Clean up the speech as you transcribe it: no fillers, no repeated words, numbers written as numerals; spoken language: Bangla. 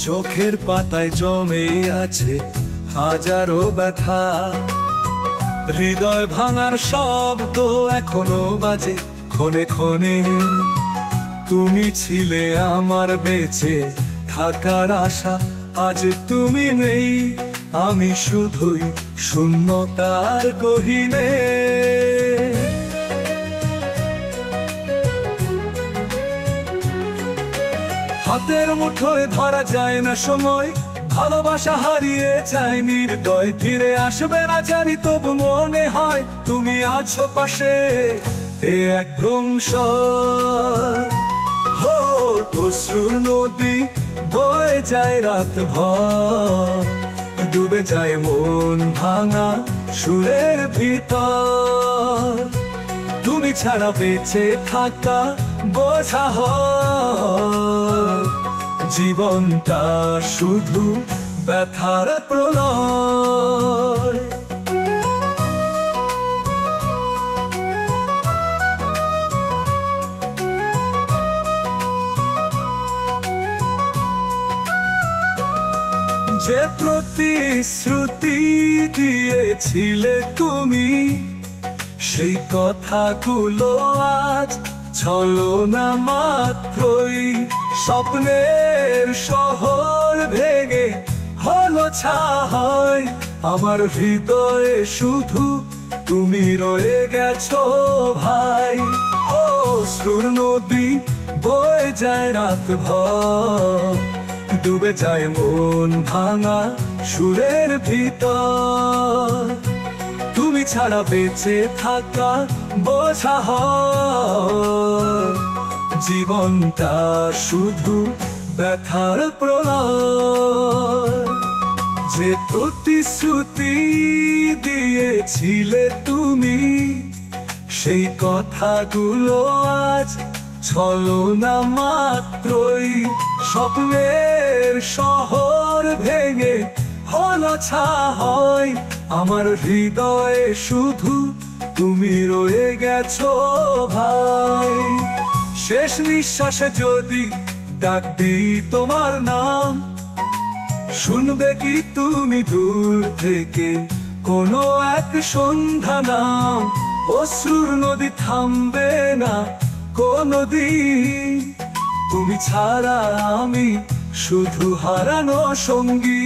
চোখের পাতায় জমে আছে হাজারো ব্যথা, হৃদয় ভাঙার শব্দ এখনো বাজে ক্ষণে ক্ষণে। তুমি ছিলে আমার বেঁচে থাকার আশা, আজ তুমি নেই, আমি শুধুই শূন্যতার গহীনে। হাতের মুঠোয় ধরা যায় না সময়, ভালোবাসা হারিয়ে যায় নির্দয়, ফিরে আসবে না জানি তবু মনে হয় তুমি আছো পাশে। এ এক ভ্রংশ অশ্রুর নদী বয়ে যায় রাত ভর, ডুবে যায় মন ভাঙা সুরের ভিতর। তুমি ছাড়া বেঁচে থাকা বোঝা হয়, জীবনটা শুধু ব্যথার প্রলয়। যে প্রতিশ্রুতি দিয়েছিলে তুমি, সেই কথাগুলো আজ ছলনা মাত্রই। স্বপ্নের শহর ভেঙে হলো ছাই, আমার হৃদয়ে শুধু তুমি রয়ে গেছো ভাই। অশ্রুর নদী বয়ে যায় রাত ভর, ডুবে যায় মন ভাঙা সুরের ভিতর। তুমি ছাড়া বেঁচে থাকা বোঝা হয়, জীবনটা শুধু ব্যথার প্রলয়। যে প্রতিশ্রুতি দিয়েছিলে তুমি, সেই কথাগুলো আজ ছলনা মাত্রই। স্বপ্নের শহর ভেঙে হলো ছাই, আমার হৃদয়ে শুধু তুমি রয়ে গেছো ভাই। শেষ নিঃশ্বাসে যদি ডাক দিই তোমার নাম, শুনবে কি তুমি দূর থেকে কোনো এক সন্ধ্যা নাম? অশ্রুর নদী থামবে না কোনদিন, তুমি ছাড়া আমি শুধু হারানো সঙ্গী।